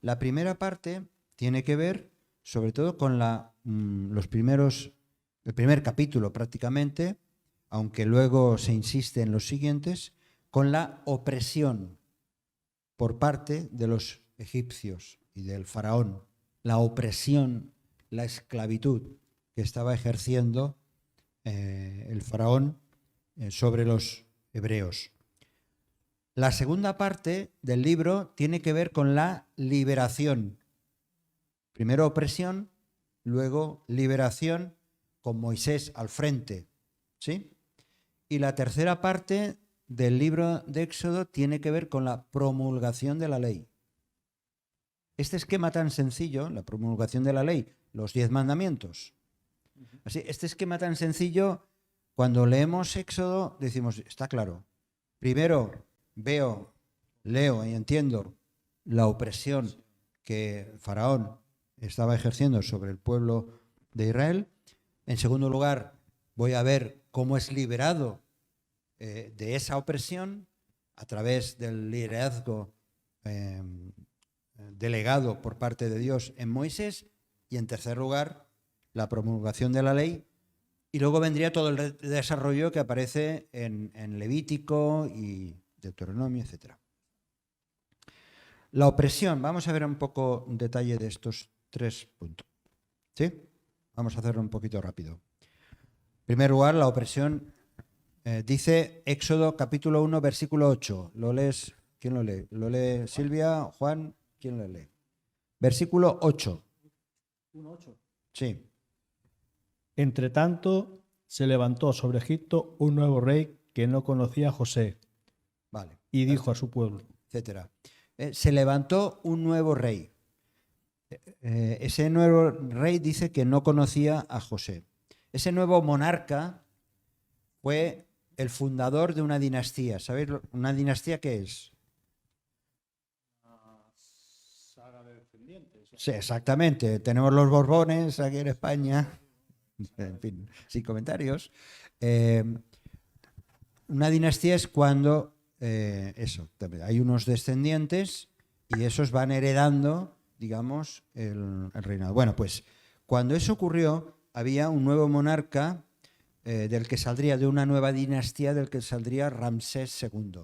Speaker 1: La primera parte tiene que ver sobre todo con el primer capítulo prácticamente, aunque luego se insiste en los siguientes, con la opresión por parte de los egipcios y del faraón, la opresión, la esclavitud que estaba ejerciendo el faraón sobre los hebreos. La segunda parte del libro tiene que ver con la liberación. Primero opresión, luego liberación con Moisés al frente, ¿sí? Y la tercera parte del libro de Éxodo tiene que ver con la promulgación de la ley. Este esquema tan sencillo, la promulgación de la ley, los 10 mandamientos. Así, este esquema tan sencillo, cuando leemos Éxodo, decimos, está claro. Primero veo, leo y entiendo la opresión que Faraón estaba ejerciendo sobre el pueblo de Israel. En segundo lugar, voy a ver cómo es liberado de esa opresión a través del liderazgo delegado por parte de Dios en Moisés. Y en tercer lugar, la promulgación de la ley. Y luego vendría todo el desarrollo que aparece en Levítico y Deuteronomio, etc. La opresión, vamos a ver un poco en detalle de estos 3 puntos. ¿Sí? Vamos a hacerlo un poquito rápido. En primer lugar, la opresión, dice Éxodo capítulo 1, versículo 8. ¿Lo lees? ¿Quién lo lee? ¿Lo lee Silvia? ¿Juan? ¿Quién lo lee? Versículo 8. Sí.
Speaker 6: Entre tanto, se levantó sobre Egipto un nuevo rey que no conocía a José,
Speaker 1: Vale.
Speaker 6: y dijo a su pueblo,
Speaker 1: Etcétera. Se levantó un nuevo rey. Ese nuevo rey dice que no conocía a José. Ese nuevo monarca fue el fundador de una dinastía. ¿Sabéis una dinastía qué es? Sí, exactamente. Tenemos los Borbones aquí en España. En fin, sin comentarios. Una dinastía es cuando hay unos descendientes y esos van heredando, digamos, el reinado. Bueno, pues cuando eso ocurrió, había un nuevo monarca del que saldría, de una nueva dinastía, del que saldría Ramsés II,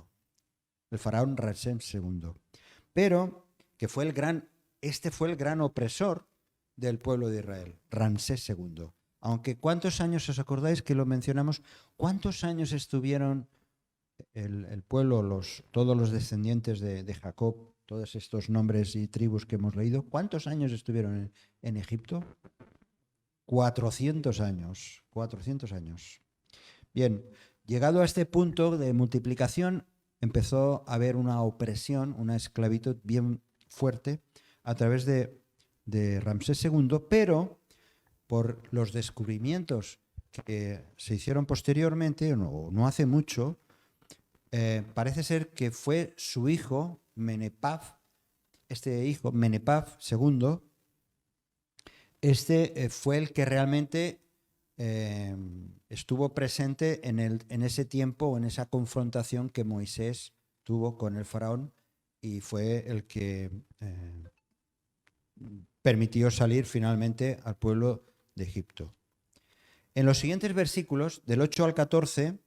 Speaker 1: el faraón Ramsés II. Pero que fue este fue el gran opresor del pueblo de Israel, Ramsés II. Aunque ¿cuántos años os acordáis que lo mencionamos? ¿Cuántos años estuvieron el pueblo, todos los descendientes de Jacob, todos estos nombres y tribus que hemos leído? ¿Cuántos años estuvieron en Egipto? 400 años. 400 años. Bien, llegado a este punto de multiplicación, empezó a haber una opresión, una esclavitud bien fuerte a través de Ramsés II, pero por los descubrimientos que se hicieron posteriormente, no hace mucho, parece ser que fue su hijo, Menepaf, este hijo, Menepaf II, fue el que realmente estuvo presente en ese tiempo, en esa confrontación que Moisés tuvo con el faraón, y fue el que permitió salir finalmente al pueblo de Egipto. En los siguientes versículos, del 8 al 14,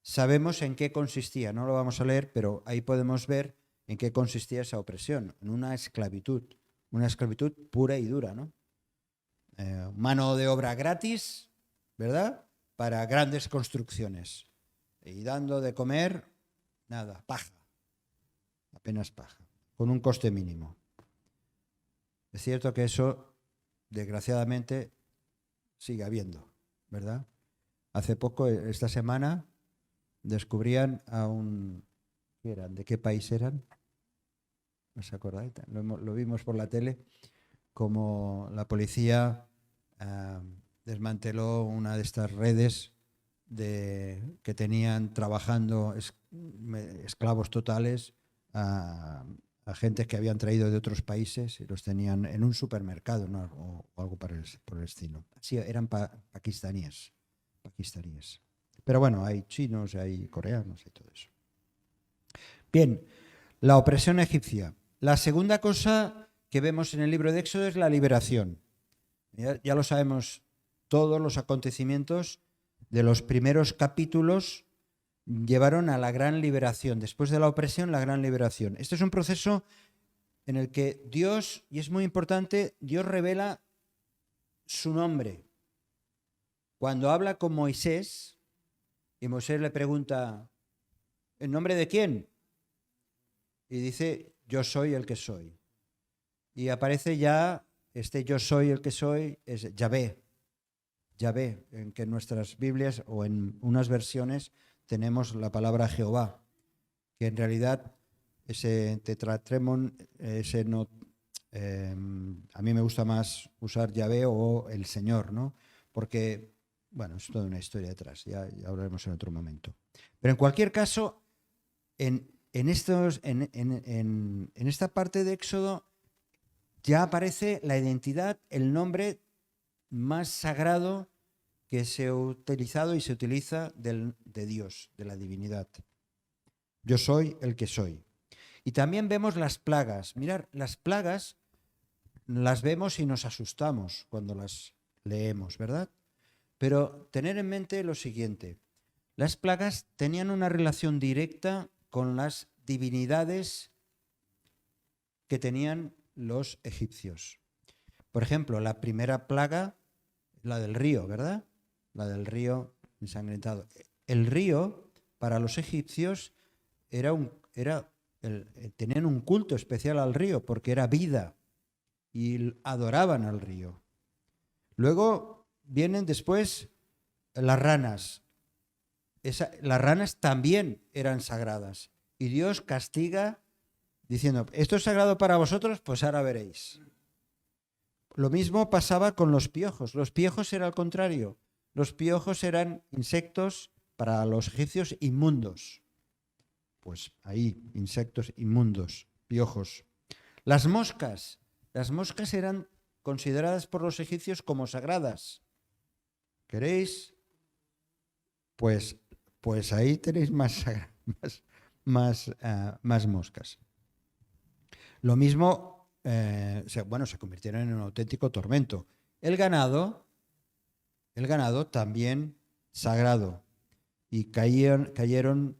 Speaker 1: sabemos en qué consistía. No lo vamos a leer, pero ahí podemos ver en qué consistía esa opresión, en una esclavitud pura y dura, ¿no? Mano de obra gratis, ¿verdad? Para grandes construcciones. Y dando de comer, nada, paja. Apenas paja, con un coste mínimo. Es cierto que eso, desgraciadamente, sigue habiendo, ¿verdad? Hace poco, esta semana, descubrían a un... ¿Qué eran? ¿De qué país eran? ¿No os acordáis? Lo vimos por la tele, como la policía desmanteló una de estas redes que tenían trabajando esclavos totales a gente que habían traído de otros países y los tenían en un supermercado, ¿no? o algo por el estilo. Sí, eran pakistaníes. Pero bueno, hay chinos, hay coreanos y todo eso. Bien, la opresión egipcia. La segunda cosa que vemos en el libro de Éxodo es la liberación. Ya lo sabemos, todos los acontecimientos de los primeros capítulos llevaron a la gran liberación. Después de la opresión, la gran liberación. Este es un proceso en el que Dios, y es muy importante, Dios revela su nombre. cuando habla con Moisés y Moisés le pregunta, ¿en nombre de quién? Y dice, yo soy el que soy. Y aparece ya este yo soy el que soy, es Yahvé. Yahvé, en que en nuestras Biblias o en unas versiones tenemos la palabra Jehová, que en realidad ese tetratremon, ese no, a mí me gusta más usar Yahvé o el Señor, ¿no? Porque, bueno, es toda una historia detrás, ya hablaremos en otro momento. Pero en cualquier caso, en esta parte de Éxodo ya aparece la identidad, el nombre más sagrado que se ha utilizado y se utiliza de Dios, de la divinidad. Yo soy el que soy. Y también vemos las plagas. Mirad, las plagas las vemos y nos asustamos cuando las leemos, ¿verdad? Pero tener en mente lo siguiente. Las plagas tenían una relación directa con las divinidades que tenían los egipcios. Por ejemplo, la primera plaga, la del río, ¿verdad? La del río ensangrentado. El río, para los egipcios, tenían un culto especial al río porque era vida y adoraban al río. Luego vienen después las ranas. Las ranas también eran sagradas y Dios castiga diciendo, esto es sagrado para vosotros, pues ahora veréis. Lo mismo pasaba con los piojos. Los piojos era al contrario. Los piojos eran insectos para los egipcios inmundos. Pues ahí, insectos inmundos, piojos. Las moscas eran consideradas por los egipcios como sagradas. ¿Queréis? Pues ahí tenéis más moscas. Lo mismo, se convirtieron en un auténtico tormento. El ganado también sagrado y cayeron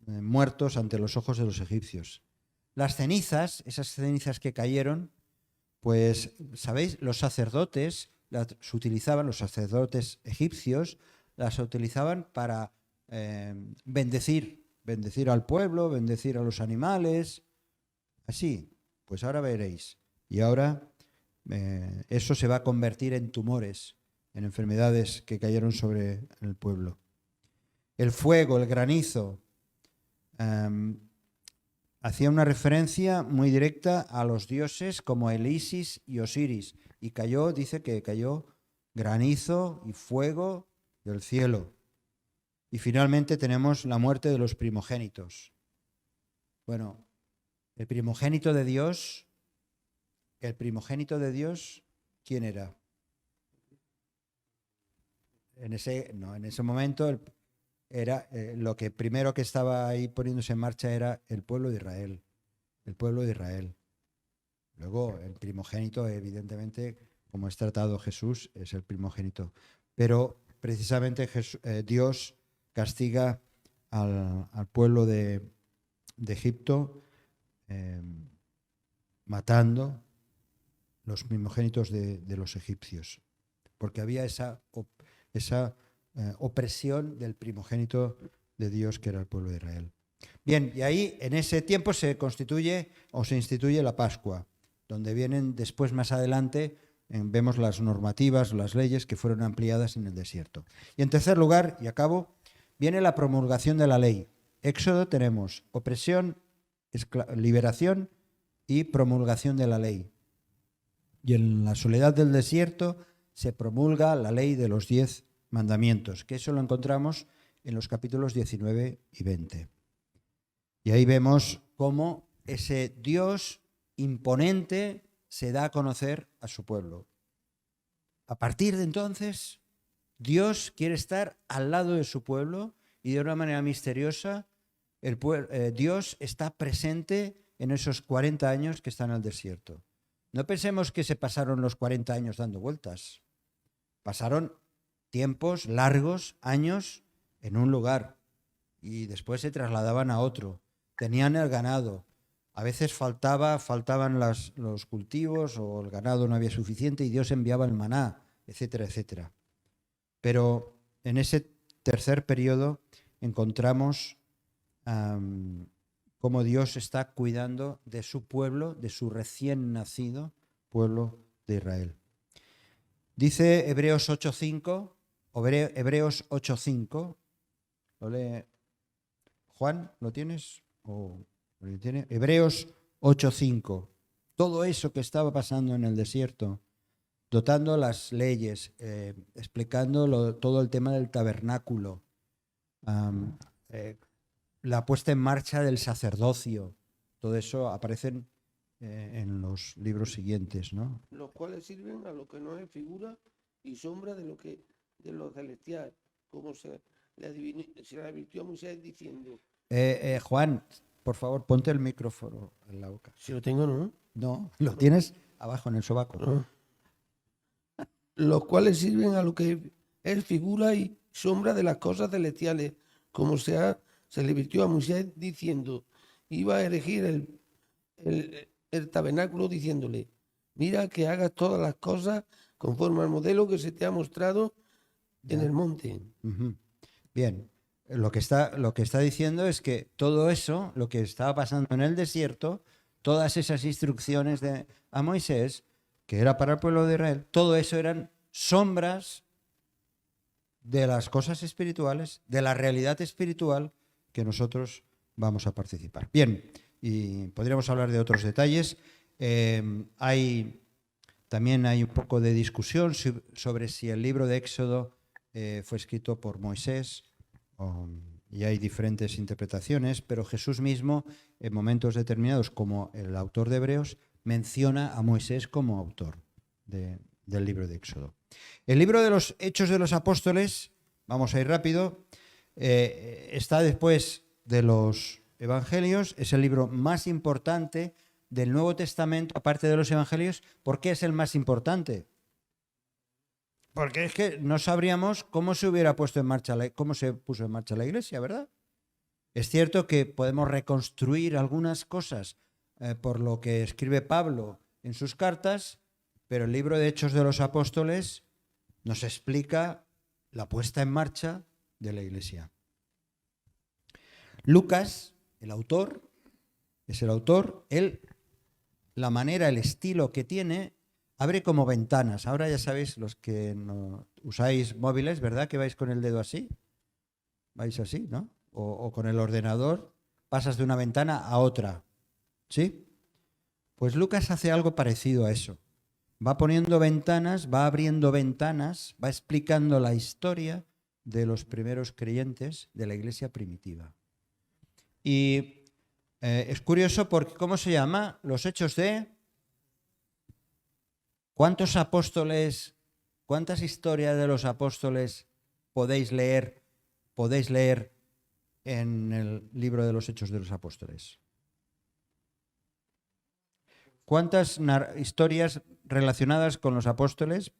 Speaker 1: muertos ante los ojos de los egipcios. Las cenizas, esas cenizas que cayeron, pues, ¿sabéis? Los sacerdotes egipcios las utilizaban para bendecir al pueblo, bendecir a los animales, así. Pues ahora veréis. Y ahora eso se va a convertir en tumores, en enfermedades que cayeron sobre el pueblo. El fuego, el granizo, hacía una referencia muy directa a los dioses como el Isis y Osiris. Y dice que cayó granizo y fuego del cielo. Y finalmente tenemos la muerte de los primogénitos. Bueno, el primogénito de Dios, ¿quién era? En ese momento era lo que primero que estaba ahí poniéndose en marcha era el pueblo de Israel. El pueblo de Israel. Luego el primogénito, evidentemente, como es tratado Jesús, es el primogénito. Pero precisamente Dios castiga al pueblo de Egipto matando los primogénitos de los egipcios, porque había esa opresión del primogénito de Dios, que era el pueblo de Israel. Bien, y ahí en ese tiempo se instituye la Pascua, donde vienen después, más adelante, vemos las normativas, las leyes que fueron ampliadas en el desierto. Y en tercer lugar, y acabo, viene la promulgación de la ley. Éxodo tenemos opresión, liberación y promulgación de la ley. Y en la soledad del desierto se promulga la ley de los 10 mandamientos, que eso lo encontramos en los capítulos 19 y 20. Y ahí vemos cómo ese Dios imponente se da a conocer a su pueblo. A partir de entonces, Dios quiere estar al lado de su pueblo y de una manera misteriosa Dios está presente en esos 40 años que están en el desierto. No pensemos que se pasaron los 40 años dando vueltas. Pasaron tiempos largos, años, en un lugar y después se trasladaban a otro. Tenían el ganado. A veces faltaban los cultivos o el ganado no había suficiente y Dios enviaba el maná, etcétera, etcétera. Pero en ese tercer periodo encontramos cómo Dios está cuidando de su pueblo, de su recién nacido pueblo de Israel. Dice Hebreos 8:5, Hebreos 8:5, ¿lo lee Juan? ¿Lo tienes? ¿O lo tiene? Hebreos 8:5. Todo eso que estaba pasando en el desierto, dotando las leyes, explicando todo el tema del tabernáculo, la puesta en marcha del sacerdocio, todo eso aparecen en los libros siguientes, ¿no?
Speaker 7: Los cuales sirven a lo que no es figura y sombra de lo celestial, como se le advirtió a Moisés diciendo.
Speaker 1: Juan, por favor, ponte el micrófono en la boca.
Speaker 7: Si lo tengo, ¿no?
Speaker 1: No, lo tienes abajo en el sobaco.
Speaker 7: No. Los cuales sirven a lo que es figura y sombra de las cosas celestiales, como se le advirtió a Moisés diciendo, iba a erigir el tabernáculo diciéndole, mira que hagas todas las cosas conforme al modelo que se te ha mostrado en el monte.
Speaker 1: Uh-huh. Bien, lo que está diciendo es que todo eso, lo que estaba pasando en el desierto, todas esas instrucciones a Moisés, que era para el pueblo de Israel, todo eso eran sombras de las cosas espirituales, de la realidad espiritual que nosotros vamos a participar. Bien, y podríamos hablar de otros detalles. También hay un poco de discusión sobre si el libro de Éxodo fue escrito por Moisés, y hay diferentes interpretaciones, pero Jesús mismo, en momentos determinados, como el autor de Hebreos, menciona a Moisés como autor del libro de Éxodo. El libro de los Hechos de los Apóstoles, vamos a ir rápido, está después de los Evangelios, es el libro más importante del Nuevo Testamento, aparte de los Evangelios. ¿Por qué es el más importante? Porque es que no sabríamos cómo se puso en marcha la Iglesia, ¿verdad? Es cierto que podemos reconstruir algunas cosas por lo que escribe Pablo en sus cartas, pero el libro de Hechos de los Apóstoles nos explica la puesta en marcha de la Iglesia. Lucas, el autor, la manera, el estilo que tiene, abre como ventanas. Ahora ya sabéis, los que no usáis móviles, ¿verdad? Que vais con el dedo así. Vais así, ¿no? O con el ordenador, pasas de una ventana a otra. ¿Sí? Pues Lucas hace algo parecido a eso. Va poniendo ventanas, va abriendo ventanas, va explicando la historia de los primeros creyentes de la iglesia primitiva. Y es curioso porque, ¿cómo se llama? Los Hechos de... ¿Cuántos apóstoles, cuántas historias de los apóstoles podéis leer en el libro de los Hechos de los Apóstoles? ¿Cuántas historias relacionadas con los apóstoles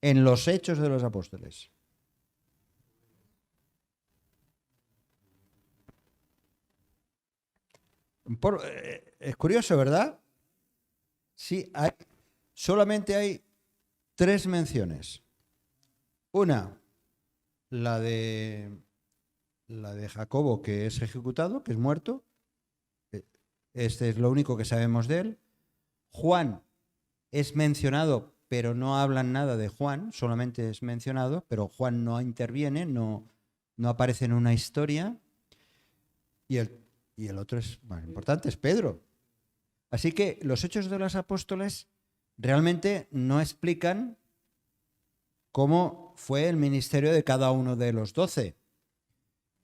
Speaker 1: en los Hechos de los Apóstoles? Es curioso, ¿verdad? Sí, solamente hay 3 menciones. Una, la de Jacobo, que es ejecutado, que es muerto. Este es lo único que sabemos de él. Juan es mencionado, pero no hablan nada de Juan, solamente es mencionado, pero Juan no interviene, no aparece en una historia. Y el otro es más importante, es Pedro. Así que los Hechos de los Apóstoles realmente no explican cómo fue el ministerio de cada uno de los 12.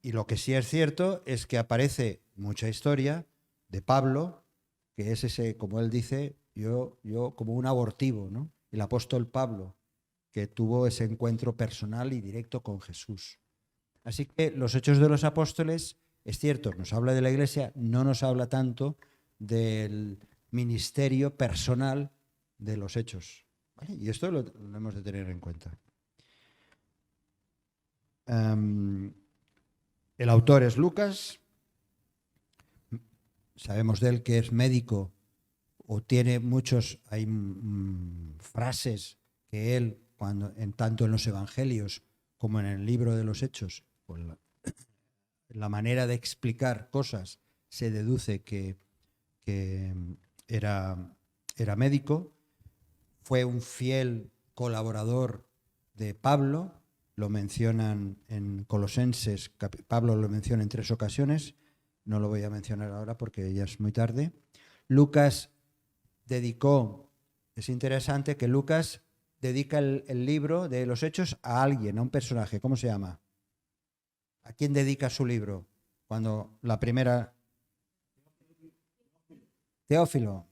Speaker 1: Y lo que sí es cierto es que aparece mucha historia de Pablo, que es ese, como él dice, yo como un abortivo, ¿no? El apóstol Pablo, que tuvo ese encuentro personal y directo con Jesús. Así que los Hechos de los Apóstoles, es cierto, nos habla de la Iglesia, no nos habla tanto del ministerio personal de los Hechos, ¿vale? Y esto lo hemos de tener en cuenta. El autor es Lucas. Sabemos de él que es médico, o tiene frases que él, tanto en los evangelios como en el libro de los Hechos, pues la manera de explicar cosas se deduce que era médico, fue un fiel colaborador de Pablo, lo mencionan en Colosenses, Pablo lo menciona en 3 ocasiones, no lo voy a mencionar ahora porque ya es muy tarde. Lucas dedicó, es interesante que Lucas dedica el libro de los Hechos a alguien, a un personaje. ¿Cómo se llama? ¿A quién dedica su libro? Cuando la primera... Teófilo,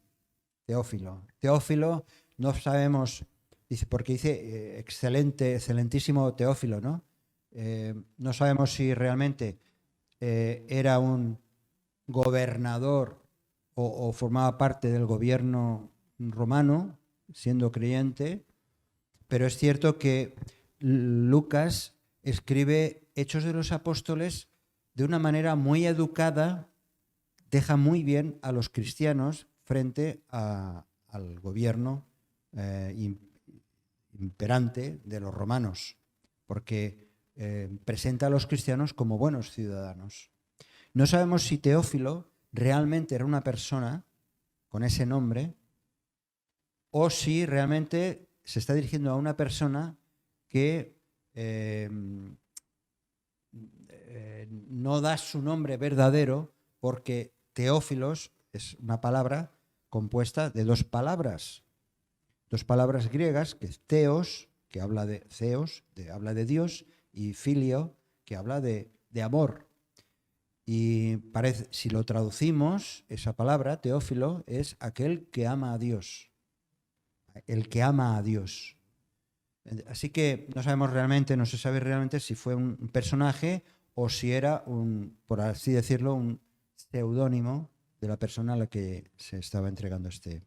Speaker 1: no sabemos, dice, porque dice excelentísimo Teófilo, ¿no? No sabemos si realmente era un gobernador o formaba parte del gobierno romano, siendo creyente, pero es cierto que Lucas escribe Hechos de los Apóstoles de una manera muy educada, deja muy bien a los cristianos frente al gobierno imperante de los romanos, porque presenta a los cristianos como buenos ciudadanos. No sabemos si Teófilo realmente era una persona con ese nombre o si realmente se está dirigiendo a una persona que no da su nombre verdadero, porque Teófilos es una palabra compuesta de 2 palabras griegas, que es theos, que habla de theos, habla de Dios, y filio, que habla de amor. Y parece, si lo traducimos, esa palabra, Teófilo, es aquel que ama a Dios. El que ama a Dios. Así que no sabemos realmente, no se sabe realmente si fue un personaje o si era por así decirlo, un seudónimo de la persona a la que se estaba entregando este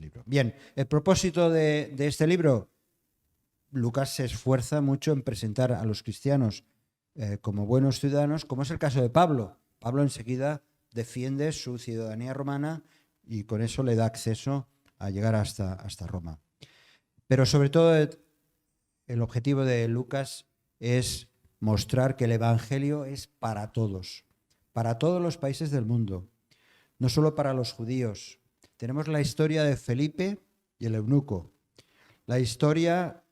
Speaker 1: libro. Bien, el propósito de este libro, Lucas se esfuerza mucho en presentar a los cristianos como buenos ciudadanos, como es el caso de Pablo. Pablo enseguida defiende su ciudadanía romana y con eso le da acceso a llegar hasta Roma. Pero sobre todo el objetivo de Lucas es mostrar que el Evangelio es para todos los países del mundo, no solo para los judíos. Tenemos la historia de Felipe y el eunuco. La historia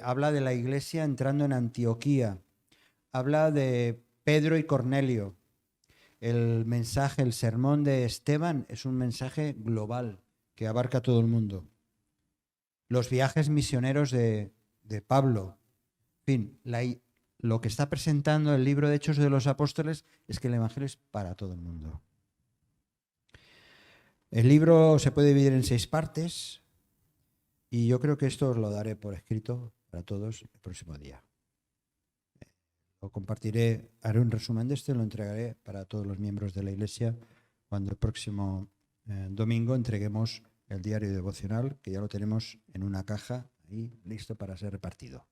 Speaker 1: habla de la iglesia entrando en Antioquía. Habla de Pedro y Cornelio. El mensaje, el sermón de Esteban es un mensaje global que abarca a todo el mundo. Los viajes misioneros de Pablo. En fin, lo que está presentando el libro de Hechos de los Apóstoles es que el Evangelio es para todo el mundo. El libro se puede dividir en 6 partes y yo creo que esto os lo daré por escrito para todos el próximo día. Lo compartiré, haré un resumen de esto y lo entregaré para todos los miembros de la Iglesia cuando el próximo domingo entreguemos el diario devocional, que ya lo tenemos en una caja ahí listo para ser repartido.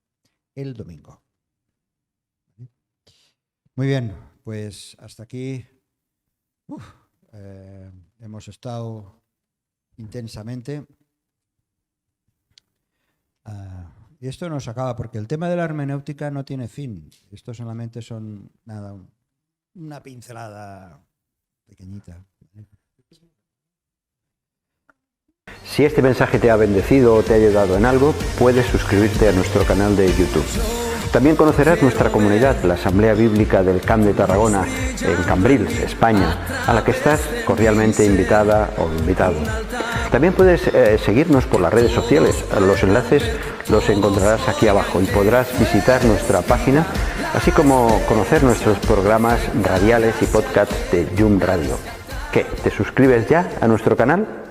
Speaker 1: El domingo. Muy bien, pues hasta aquí hemos estado intensamente. Y esto no se acaba, porque el tema de la hermenéutica no tiene fin. Esto solamente son, una pincelada pequeñita.
Speaker 8: Si este mensaje te ha bendecido o te ha ayudado en algo, puedes suscribirte a nuestro canal de YouTube. También conocerás nuestra comunidad, la Asamblea Bíblica del Camp de Tarragona, en Cambrils, España, a la que estás cordialmente invitada o invitado. También puedes seguirnos por las redes sociales. Los enlaces los encontrarás aquí abajo y podrás visitar nuestra página, así como conocer nuestros programas radiales y podcasts de Yum Radio. ¿Qué? ¿Te suscribes ya a nuestro canal?